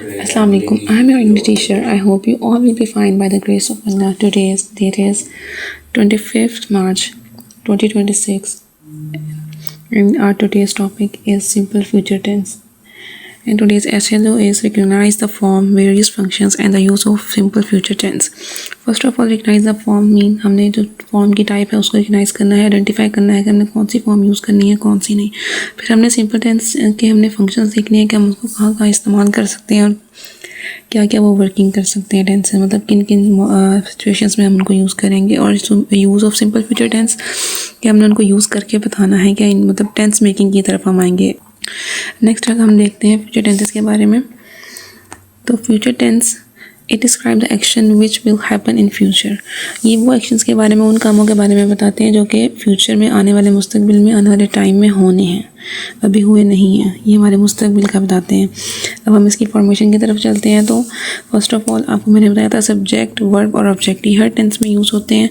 Assalamu alaikum. I am your English teacher. I hope you all will be fine by the grace of Allah. Today's date is 25th March 2026 and our today's topic is simple future tense. And today's SLO is recognize the form, various functions and the use of simple future tense. First of all, recognize the form mean हमने जो form की type है उसको recognise करना है, identify करना है कि हमने कौन सी फॉर्म यूज़ करनी है कौन सी नहीं. फिर हमने सिंपल टेंस के हमने फंक्शंस देखने हैं कि हम उसको कहाँ कहाँ इस्तेमाल कर सकते हैं और क्या क्या वो वर्किंग कर सकते हैं टेंस से, मतलब किन किन सिचुएशंस में हम उनको यूज़ करेंगे. और use of simple future tense कि हमने उनको यूज़ करके बताना है क्या मतलब टेंस मेकिंग की तरफ हम आएंगे. नेक्स्ट हम देखते हैं फ्यूचर टेंसेस के बारे में. तो future tense it describe the action which will happen in future. ये वो एक्शंस के बारे में, उन कामों के बारे में बताते हैं जो कि फ्यूचर में आने वाले मुस्तकबिल में आने वाले टाइम में होने हैं, अभी हुए नहीं हैं. ये हमारे मुस्तकबिल का बताते हैं. अब हम इसकी फॉर्मेशन की तरफ चलते हैं. तो फर्स्ट ऑफ ऑल आपको मैंने बताया था सब्जेक्ट, वर्ब और ऑब्जेक्ट ये हर टेंस में यूज़ होते हैं.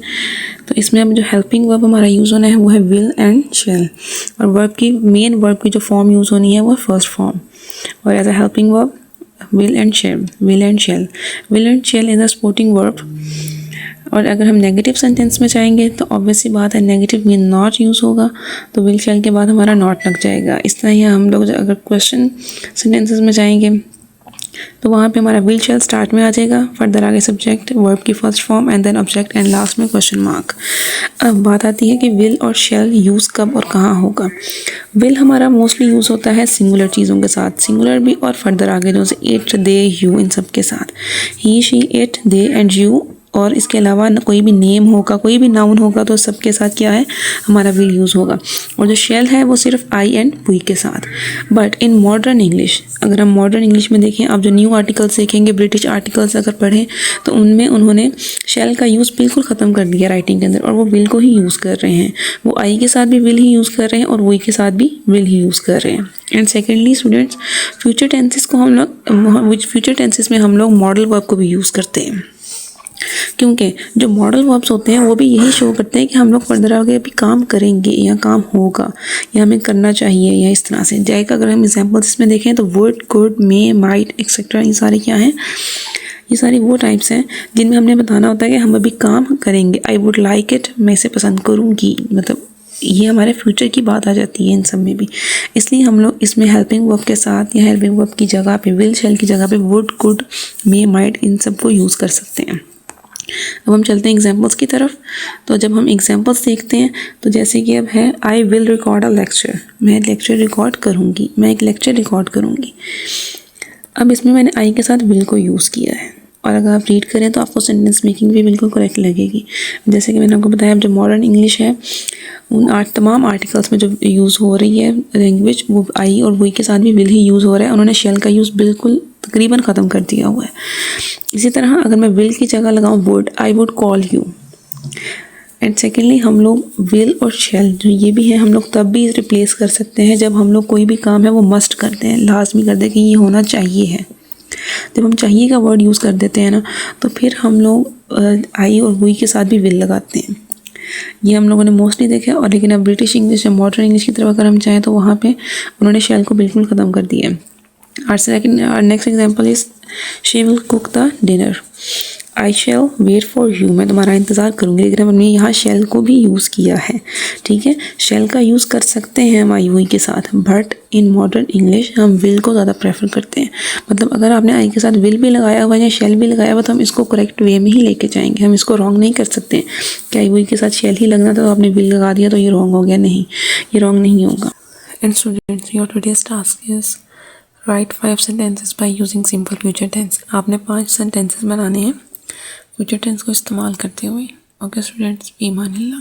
तो इसमें अब जो हेल्पिंग वर्ब हमारा यूज़ होना है वो है विल एंड शेल. और वर्ब की मेन वर्ब की जो फॉर्म यूज़ होनी है वो है फर्स्ट फॉर्म. और as a helping verb will and shall. will and shall is a supporting verb. और अगर हम नेगेटिव सेंटेंस में जाएंगे तो ऑब्वियसली बात है नेगेटिव में नॉट यूज़ होगा, तो विल शैल के बाद हमारा नॉट लग जाएगा. इस तरह ही हम लोग अगर क्वेश्चन सेंटेंसेस में जाएंगे तो वहाँ पे हमारा विल शैल स्टार्ट में आ जाएगा, फर्दर आगे सब्जेक्ट, वर्ब की first form and then object and last में क्वेश्चन मार्क. अब बात आती है कि विल और शैल यूज़ कब और कहाँ होगा. विल हमारा मोस्टली यूज़ होता है सिंगुलर चीज़ों के साथ, सिंगुलर भी और फर्दर आगे जैसे इट, दे, यू, इन सब के साथ. He, she, it, they and you. और इसके अलावा कोई भी नेम होगा, कोई भी नाउन होगा तो सबके साथ क्या है हमारा विल यूज़ होगा. और जो शेल है वो सिर्फ आई एंड वी के साथ. बट इन मॉडर्न इंग्लिश, अगर हम मॉडर्न इंग्लिश में देखें, आप जो न्यू आर्टिकल्स देखेंगे, ब्रिटिश आर्टिकल्स अगर पढ़ें तो उनमें उन्होंने शेल का यूज़ बिल्कुल ख़त्म कर दिया राइटिंग के अंदर, और वो विल को ही यूज़ कर रहे हैं. वो आई के साथ भी विल ही यूज़ कर रहे हैं और वी के साथ भी विल ही यूज़ कर रहे हैं. And secondly students, future tenses को हम लोग फ्यूचर टेंसेस में हम लोग मॉडल वर्ब को भी यूज़ करते हैं, क्योंकि जो मॉडल वर्ब्स होते हैं वो भी यही शो करते हैं कि हम लोग फर्दर आगे अभी काम करेंगे या काम होगा या हमें करना चाहिए या इस तरह से जाएगा. अगर हम एग्जांपल्स इसमें देखें तो would, could, may, might etcetera, ये सारे क्या हैं, ये सारी वो टाइप्स हैं जिनमें हमने बताना होता है कि हम अभी काम करेंगे. आई वुड लाइक इट, मैं इसे पसंद करूँगी, मतलब ये हमारे फ्यूचर की बात आ जाती है इन सब में भी. इसलिए हम लोग इसमें हेल्पिंग वर्ब के साथ या हेल्पिंग वर्ब की जगह पे विल शेल की जगह पे वुड, कुड, मे, माइट इन सब को यूज़ कर सकते हैं. अब हम चलते हैं एग्जांपल्स की तरफ. तो जब हम एग्जांपल्स देखते हैं तो जैसे कि अब है I will record a lecture, मैं लेक्चर रिकॉर्ड करूँगी, मैं एक लेक्चर रिकॉर्ड करूँगी. अब इसमें मैंने आई के साथ विल को यूज़ किया है, और अगर आप रीड करें तो आपको सेंटेंस मेकिंग भी बिल्कुल करेक्ट लगेगी. जैसे कि मैंने आपको बताया, अब जो मॉडर्न इंग्लिश है उन तमाम आर्टिकल्स में जो यूज़ हो रही है लैंग्वेज वो आई और वी के साथ भी विल ही यूज़ हो रहा है. उन्होंने शेल का यूज़ बिल्कुल तकरीबन ख़त्म कर दिया हुआ है. इसी तरह अगर मैं विल की जगह लगाऊं would, I would call you. And secondly हम लोग विल और शेल जो ये भी है हम लोग तब भी रिप्लेस कर सकते हैं जब हम लोग कोई भी काम है वो मस्ट करते हैं, लाजमी करते हैं कि ये होना चाहिए है. जब हम चाहिए का वर्ड यूज़ कर देते हैं ना तो फिर हम लोग आई और वी के साथ भी विल लगाते हैं. ये हम लोगों ने मोस्टली देखा है. और लेकिन अब ब्रिटिश इंग्लिश या मॉडर्न इंग्लिश की तरफ अगर हम चाहें तो वहाँ पे उन्होंने शेल को बिल्कुल ख़त्म कर दिया है. Our next example is she will cook the dinner. I shall wait for you. मैं तुम्हारा इंतज़ार करूँगी. लेकिन हमने यहाँ शेल को भी यूज़ किया है, ठीक है. शेल का यूज़ कर सकते हैं हम आई वी के साथ, बट इन मॉडर्न इंग्लिश हम विल को ज़्यादा प्रेफर करते हैं. मतलब अगर आपने आई के साथ विल भी लगाया हुआ या शेल भी लगाया हुआ तो हम इसको करेक्ट वे में ही लेके जाएंगे. हम इसको रॉन्ग नहीं कर सकते कि आई वी के साथ शेल ही लगना था तो आपने विल लगा दिया तो ये रॉन्ग हो गया. नहीं, ये रॉन्ग नहीं होगा. And students, your today's task is right 5 sentences by using simple future tense. आपने 5 sentences बनाने हैं फ्यूचर टेंस को इस्तेमाल करते हुए. ओके स्टूडेंट्स, ईमान अल्लाह.